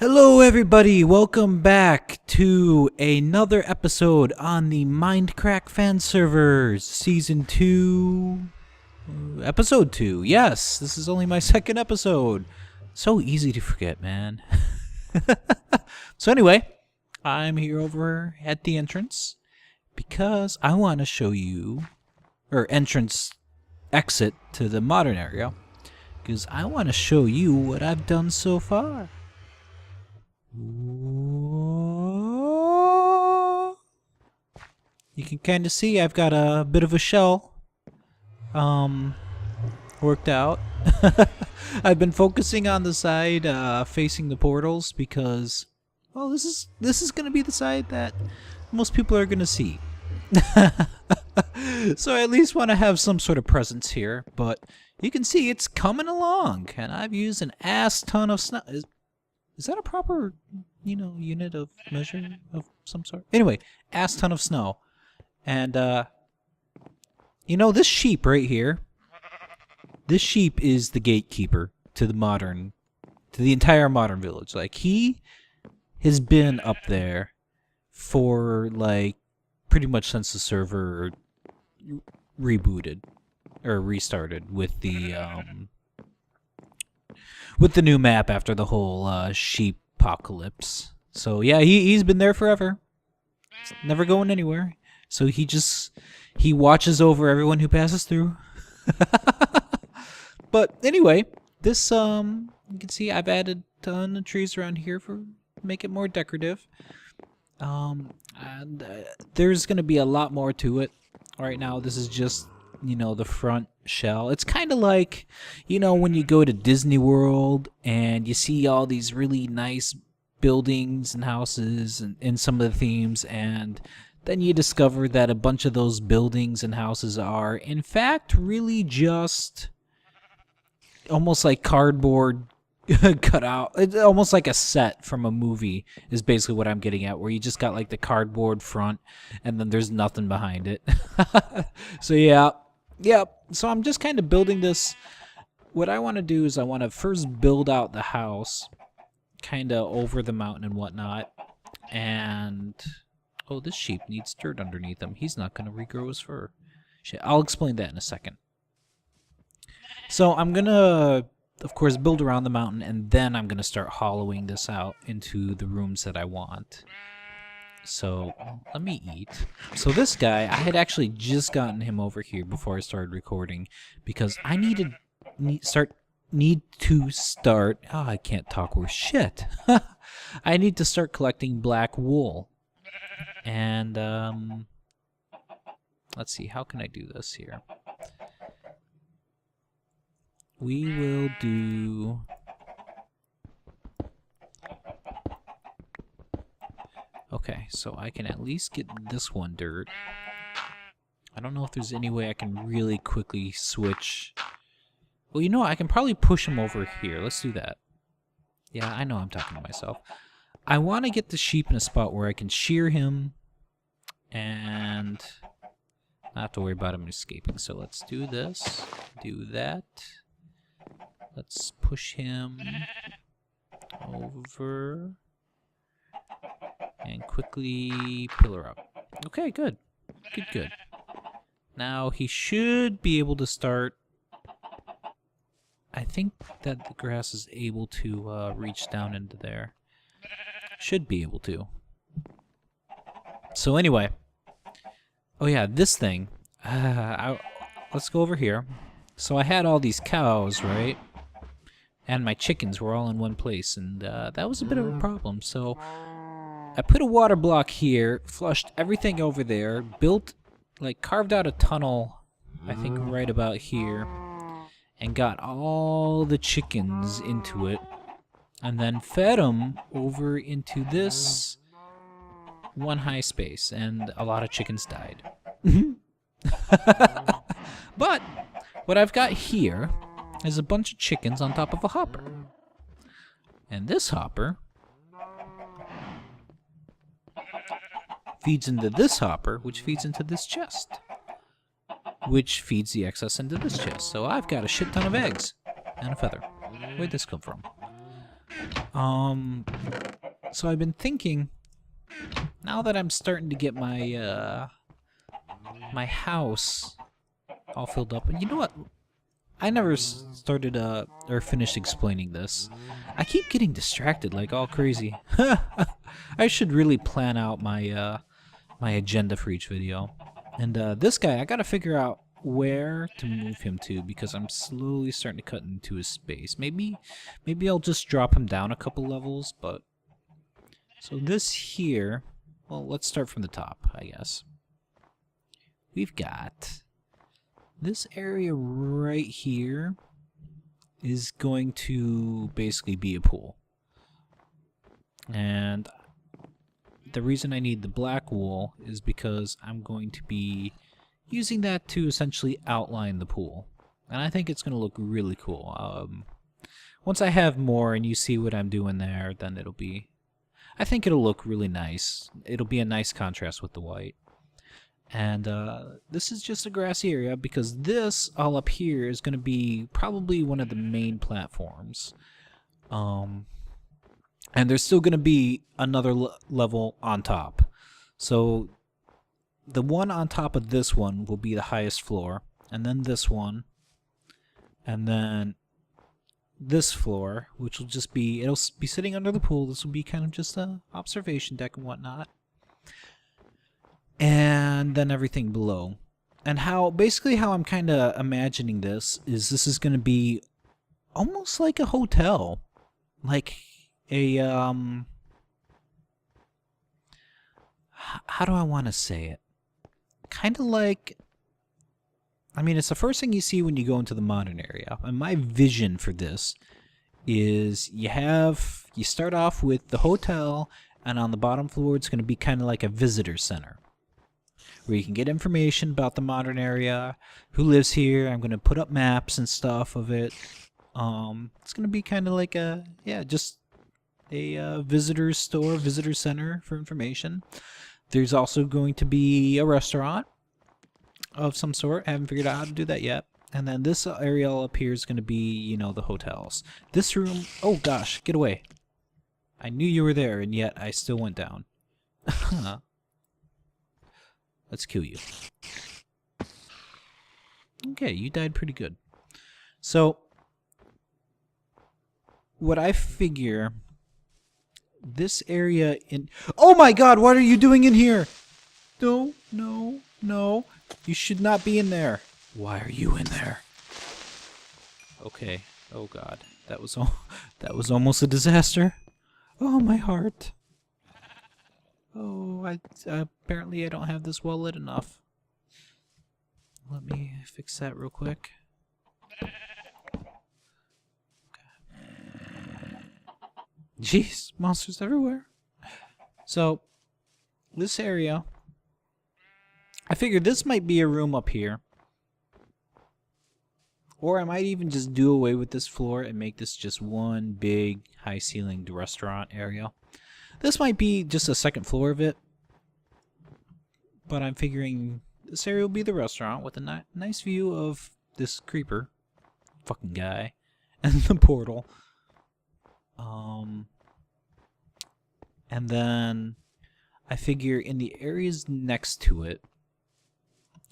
Hello everybody, welcome back to another episode on the Mindcrack fan servers, season 2, episode 2. Yes, this is only my second episode. So easy to forget, man. So anyway, I'm here over at the entrance because I want to show you, or exit to the modern area, because I want to show you what I've done so far. You can kind of see I've got a bit of a shell worked out. I've been focusing on the side facing the portals because, well, this is going to be the side that most people are going to see. So I at least want to have some sort of presence here, but you can see it's coming along, and I've used an ass ton of snow. Is that a proper, unit of measure of some sort? Anyway, ass ton of snow. And, this sheep right here, this sheep is the gatekeeper to the entire modern village. Like, he has been up there for, like, pretty much since the server rebooted, or restarted with the new map after the whole sheep apocalypse. So yeah, he's been there forever. It's never going anywhere. So he watches over everyone who passes through. But anyway, this you can see I've added a ton of trees around here to make it more decorative. And there's gonna be a lot more to it. Right now, this is just the front shell. It's kind of like, when you go to Disney World and you see all these really nice buildings and houses and in some of the themes, and then you discover that a bunch of those buildings and houses are, in fact, really just almost like cardboard cut out. It's almost like a set from a movie is basically what I'm getting at, where you just got like the cardboard front and then there's nothing behind it. So yeah. So I'm just kind of building this. What I want to do is I want to first build out the house kind of over the mountain and whatnot. And oh, this sheep needs dirt underneath him. He's not going to regrow his fur. Shit, I'll explain that in a second. So I'm going to, of course, build around the mountain, and then I'm going to start hollowing this out into the rooms that I want. So let me eat. So this guy, I had actually just gotten him over here before I started recording because I need to start. Oh, I can't talk worth shit. I need to start collecting black wool. And let's see, how can I do this here? We will do. Okay, so I can at least get this one dirt. I don't know if there's any way I can really quickly switch. Well, I can probably push him over here. Let's do that. Yeah, I know I'm talking to myself. I want to get the sheep in a spot where I can shear him and not have to worry about him escaping. So let's do this, do that. Let's push him over and quickly pillar up. Okay, good. Good. Now he should be able to start. I think that the grass is able to reach down into there. Should be able to. So anyway. Oh yeah, this thing. Let's go over here. So I had all these cows, right? And my chickens were all in one place, and that was a bit of a problem. So I put a water block here, flushed everything over there, carved out a tunnel, I think right about here, and got all the chickens into it, and then fed them over into this one high space, and a lot of chickens died. But what I've got here is a bunch of chickens on top of a hopper. And this hopper feeds into this hopper, which feeds into this chest, which feeds the excess into this chest. So I've got a shit ton of eggs and a feather. Where'd this come from? So I've been thinking, now that I'm starting to get my my house all filled up, and you know what? I never started or finished explaining this. I keep getting distracted like all crazy. I should really plan out my my agenda for each video. And this guy, I gotta figure out where to move him to because I'm slowly starting to cut into his space. Maybe I'll just drop him down a couple levels, but so this here, well, let's start from the top, I guess. We've got this area right here is going to basically be a pool. And the reason I need the black wool is because I'm going to be using that to essentially outline the pool. And I think it's going to look really cool. Once I have more and you see what I'm doing there, then it'll be... I think it'll look really nice. It'll be a nice contrast with the white. And this is just a grassy area because this all up here is going to be probably one of the main platforms. And there's still going to be another level on top. So the one on top of this one will be the highest floor, and then this one, and then this floor, which will just be, it'll be sitting under the pool. This will be kind of just a observation deck and whatnot. And then everything below. And basically how I'm kind of imagining this is going to be almost like a hotel. Like a, how do I want to say it? Kind of like, I mean, it's the first thing you see when you go into the modern area. And my vision for this is you start off with the hotel, and on the bottom floor it's going to be kind of like a visitor center where you can get information about the modern area, who lives here. I'm going to put up maps and stuff of it. It's going to be kind of like a, yeah, just a visitor store, visitor center for information. There's also going to be a restaurant of some sort. I haven't figured out how to do that yet. And then this area up here is going to be, you know, the hotels. This room, oh gosh, get away. I knew you were there, and yet I still went down. Let's kill you. Okay, you died pretty good. So, what I figure, this area in... Oh my god, what are you doing in here? No, no, no. You should not be in there. Why are you in there? Okay. Oh god. That was almost a disaster. Oh, my heart. Oh, apparently I don't have this well lit enough. Let me fix that real quick. Jeez, monsters everywhere. So, this area, I figured this might be a room up here. Or I might even just do away with this floor and make this just one big high-ceilinged restaurant area. This might be just a second floor of it. But I'm figuring this area will be the restaurant with a nice view of this creeper. Fucking guy. And the portal. And then I figure in the areas next to it,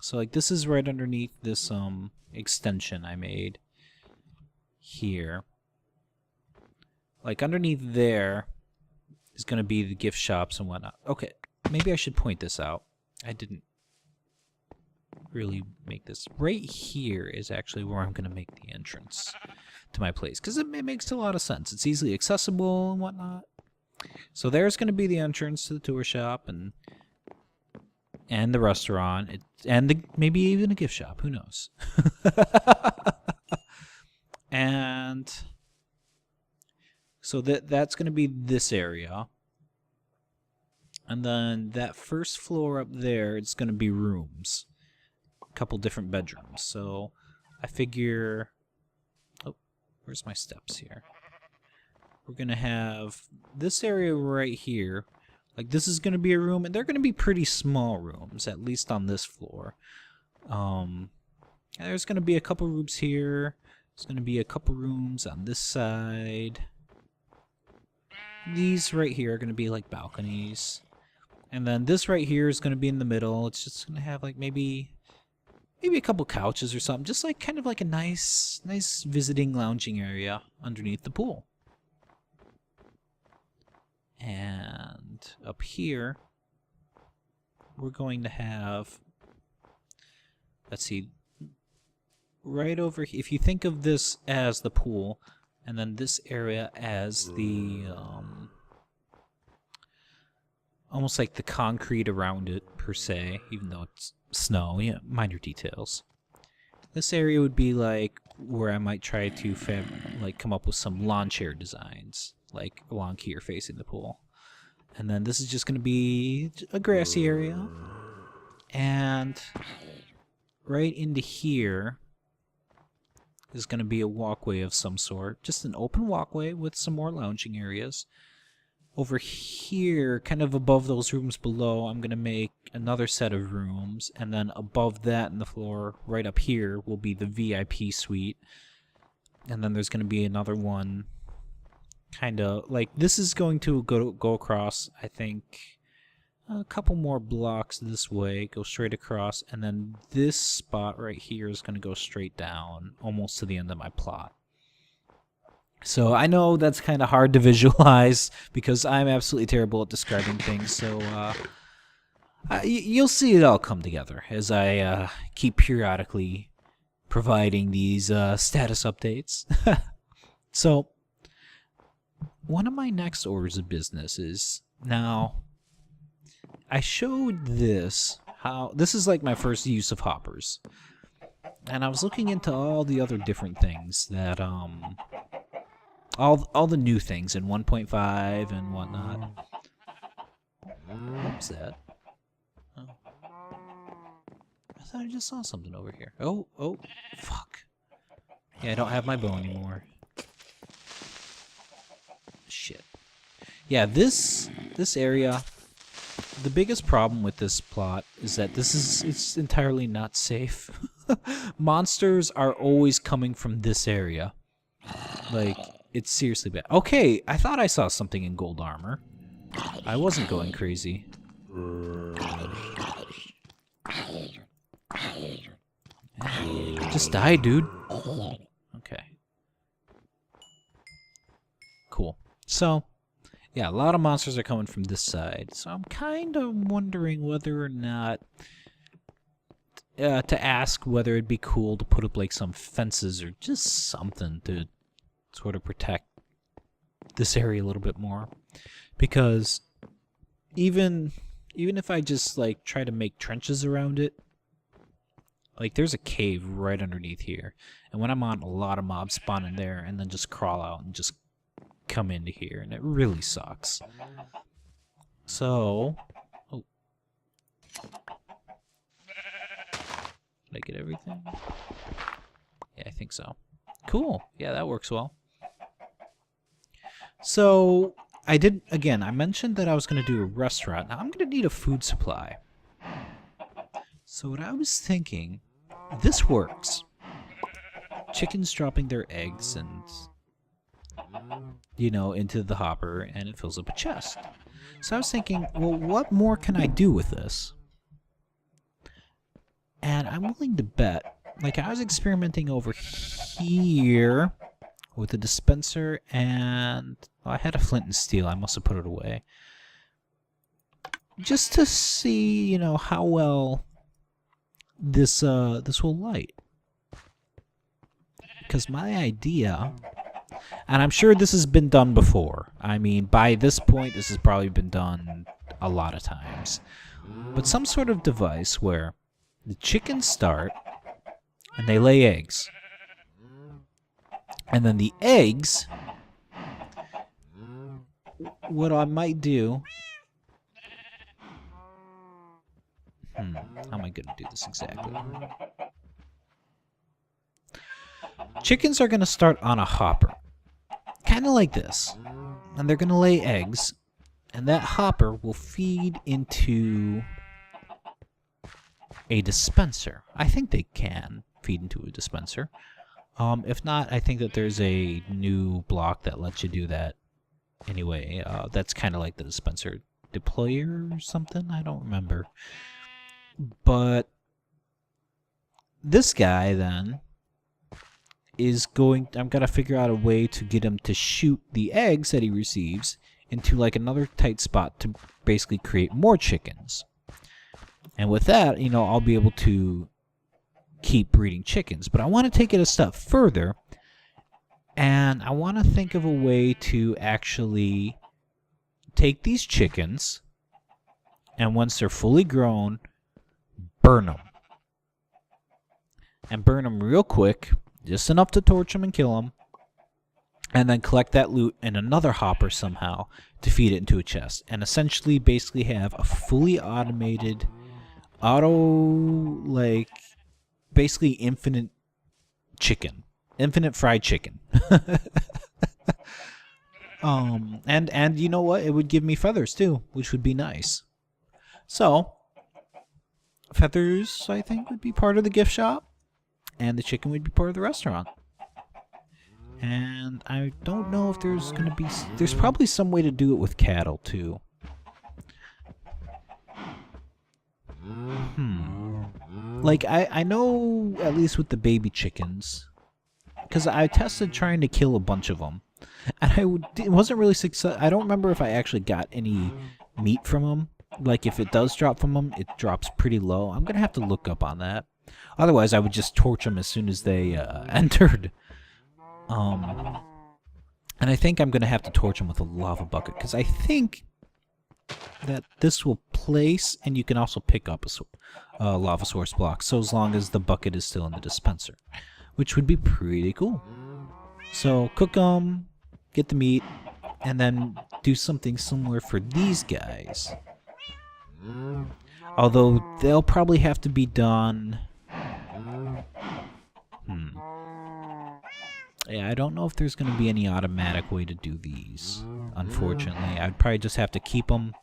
so like this is right underneath this extension I made here. Like underneath there is going to be the gift shops and whatnot. Okay, maybe I should point this out. I didn't really make this. Right here is actually where I'm going to make the entrance to my place, because it makes a lot of sense. It's easily accessible and whatnot. So there's going to be the entrance to the tour shop and the restaurant, and maybe even a gift shop. Who knows? And so that's going to be this area. And then that first floor up there, it's going to be rooms. A couple different bedrooms. So I figure... Oh, where's my steps here? We're going to have this area right here. Like, this is going to be a room, and they're going to be pretty small rooms, at least on this floor. There's going to be a couple rooms here. There's going to be a couple rooms on this side. these right here are going to be like balconies. And then this right here is going to be in the middle. It's just going to have like maybe a couple couches or something. Just like kind of like a nice visiting lounging area underneath the pool. And up here, we're going to have, let's see, right over here. If you think of this as the pool, and then this area as the, almost like the concrete around it, per se, even though it's snow, yeah, minor details. This area would be like where I might try to come up with some lawn chair designs, like along here facing the pool. And then this is just going to be a grassy area. And right into here is going to be a walkway of some sort. Just an open walkway with some more lounging areas. Over here, kind of above those rooms below, I'm going to make another set of rooms. And then above that in the floor, right up here, will be the VIP suite. And then there's going to be another one, kind of, like, this is going to go across, I think, a couple more blocks this way, go straight across. And then this spot right here is going to go straight down, almost to the end of my plot. So I know that's kind of hard to visualize because I'm absolutely terrible at describing things. So you'll see it all come together as I keep periodically providing these status updates. So one of my next orders of business is, now I showed this, how this is like my first use of hoppers. And I was looking into all the other different things that all the new things in 1.5 and whatnot. What was that? Oh. I thought I just saw something over here. Oh, fuck. Yeah, I don't have my bow anymore. Shit. Yeah, this area, the biggest problem with this plot is that it's entirely not safe. Monsters are always coming from this area. Like, it's seriously bad. Okay, I thought I saw something in gold armor. I wasn't going crazy. Just die, dude. Okay. Cool. So, yeah, a lot of monsters are coming from this side. So I'm kind of wondering whether or not to ask whether it'd be cool to put up like some fences or just something to sort of protect this area a little bit more, because even if I just like try to make trenches around it, like there's a cave right underneath here, and when I'm on, a lot of mobs spawn in there and then just crawl out and just come into here, and it really sucks. So, oh, did I get everything? Yeah, I think so. Cool. Yeah, that works well. So, I mentioned that I was going to do a restaurant. Now, I'm going to need a food supply. So, what I was thinking, this works. Chickens dropping their eggs and, you know, into the hopper, and it fills up a chest. So, I was thinking, well, what more can I do with this? And I'm willing to bet, like, I was experimenting over here with a dispenser, and well, I had a flint and steel. I must have put it away. Just to see, you know, how well this will light. Because my idea, and I'm sure this has been done before. I mean, by this point, this has probably been done a lot of times. But some sort of device where the chickens start and they lay eggs. And then the eggs, what I might do, how am I going to do this exactly? Chickens are going to start on a hopper, kind of like this, and they're going to lay eggs, and that hopper will feed into a dispenser. I think they can feed into a dispenser. If not, I think that there's a new block that lets you do that Anyway, that's kind of like the dispenser deployer or something. I don't remember. But this guy then is going. I'm gonna figure out a way to get him to shoot the eggs that he receives into like another tight spot to basically create more chickens. And with that, you know, I'll be able to keep breeding chickens. But I want to take it a step further, and I want to think of a way to actually take these chickens, and once they're fully grown, burn them. And burn them real quick, just enough to torch them and kill them, and then collect that loot in another hopper somehow to feed it into a chest. And essentially basically have a fully automated, like, basically infinite chicken. Infinite fried chicken. And you know what? It would give me feathers too, which would be nice. So, feathers, I think, would be part of the gift shop, and the chicken would be part of the restaurant. And I don't know if there's gonna be... There's probably some way to do it with cattle too. Like, I know, at least with the baby chickens, because I tested trying to kill a bunch of them, and it wasn't really successful. I don't remember if I actually got any meat from them. Like, if it does drop from them, it drops pretty low. I'm gonna have to look up on that. Otherwise, I would just torch them as soon as they entered. And I think I'm gonna have to torch them with a lava bucket, because I think that this will place, and you can also pick up a lava source block, so as long as the bucket is still in the dispenser, which would be pretty cool. So cook them, get the meat, and then do something similar for these guys. Although they'll probably have to be done. Yeah, I don't know if there's going to be any automatic way to do these. Unfortunately, I'd probably just have to keep them.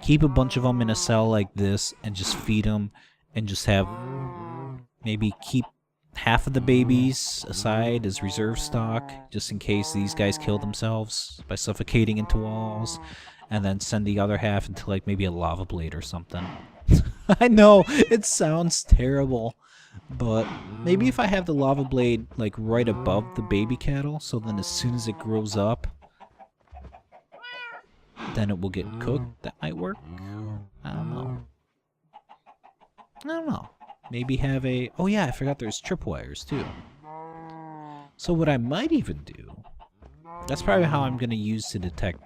Keep a bunch of them in a cell like this, and just feed them, and just have maybe keep half of the babies aside as reserve stock, just in case these guys kill themselves by suffocating into walls, and then send the other half into like maybe a lava blade or something. I know, it sounds terrible, but maybe if I have the lava blade like right above the baby cattle, so then as soon as it grows up, then it will get cooked. That might work. I don't know. Maybe have a... Oh yeah, I forgot there's tripwires too. So what I might even do... That's probably how I'm going to use to detect...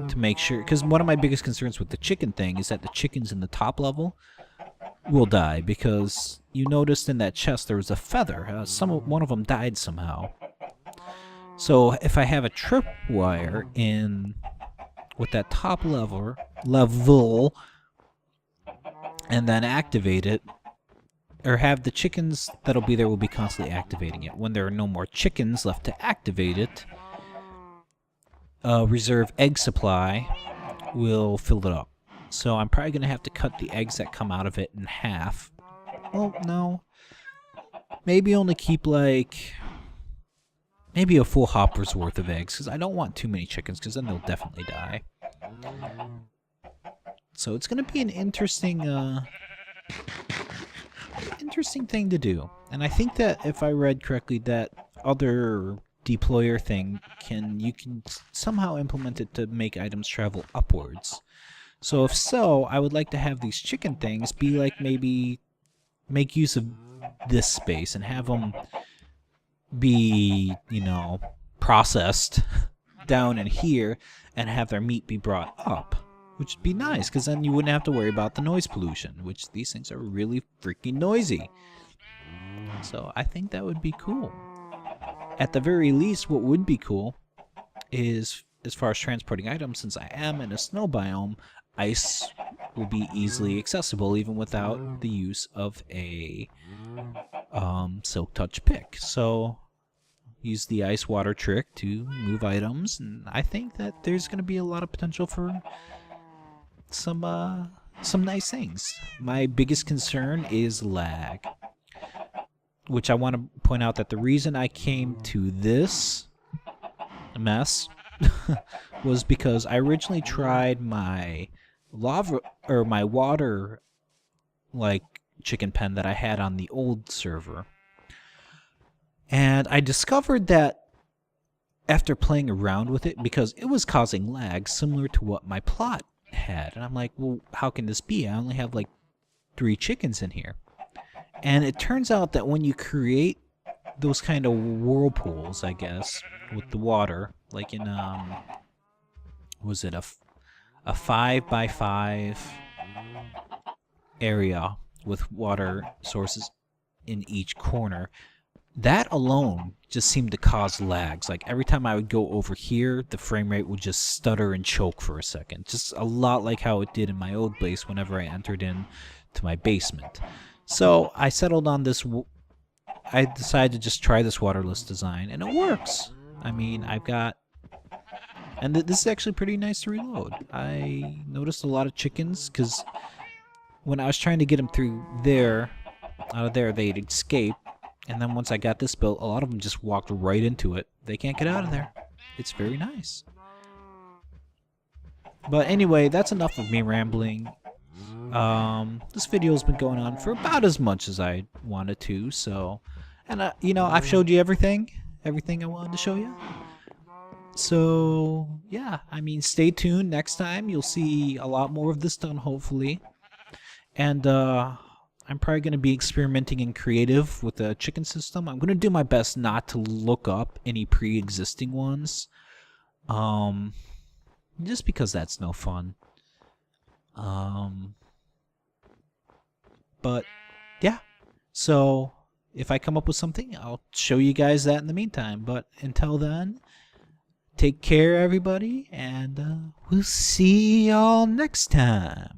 To make sure... Because one of my biggest concerns with the chicken thing is that the chickens in the top level will die. Because you noticed in that chest there was a feather. One of them died somehow. So if I have a tripwire in... With that top level... And then activate it, or have the chickens that'll be there will be constantly activating it. When there are no more chickens left to activate it, reserve egg supply will fill it up. So I'm probably going to have to cut the eggs that come out of it in half. Well, no. Maybe only keep like... Maybe a full hopper's worth of eggs, because I don't want too many chickens, because then they'll definitely die. So it's going to be an interesting thing to do. And I think that if I read correctly, that other deployer thing you can somehow implement it to make items travel upwards. So if so, I would like to have these chicken things be like maybe make use of this space and have them be, you know, processed down in here and have their meat be brought up. Which would be nice, because then you wouldn't have to worry about the noise pollution, which these things are really freaking noisy. So I think that would be cool. At the very least, what would be cool is, as far as transporting items, since I am in a snow biome, ice will be easily accessible even without the use of a Silk Touch pick. So use the ice water trick to move items, and I think that there's going to be a lot of potential for some nice things. My biggest concern is lag, which I want to point out that the reason I came to this mess was because I originally tried my lava or my water like chicken pen that I had on the old server. And I discovered that after playing around with it, because it was causing lag similar to what my plot had. And I'm like, well, how can this be? I only have like 3 chickens in here. And it turns out that when you create those kind of whirlpools, I guess, with the water, like in, was it a 5x5 area with water sources in each corner, that alone just seemed to cause lags. Like every time I would go over here, the frame rate would just stutter and choke for a second. Just a lot like how it did in my old base whenever I entered in to my basement. So I settled on this. I decided to just try this waterless design, and it works. I mean, I've got, and this is actually pretty nice to reload. I noticed a lot of chickens because when I was trying to get them through there, out of there, they'd escape. And then once I got this built, a lot of them just walked right into it. They can't get out of there. It's very nice. But anyway, that's enough of me rambling. This video's been going on for about as much as I wanted to, so... And, you know, I've showed you everything I wanted to show you. So, yeah, I mean, stay tuned. Next time, you'll see a lot more of this done, hopefully. And, I'm probably going to be experimenting in creative with the chicken system. I'm going to do my best not to look up any pre-existing ones. Just because that's no fun. But, yeah. So, if I come up with something, I'll show you guys that in the meantime. But until then, take care, everybody. And we'll see y'all next time.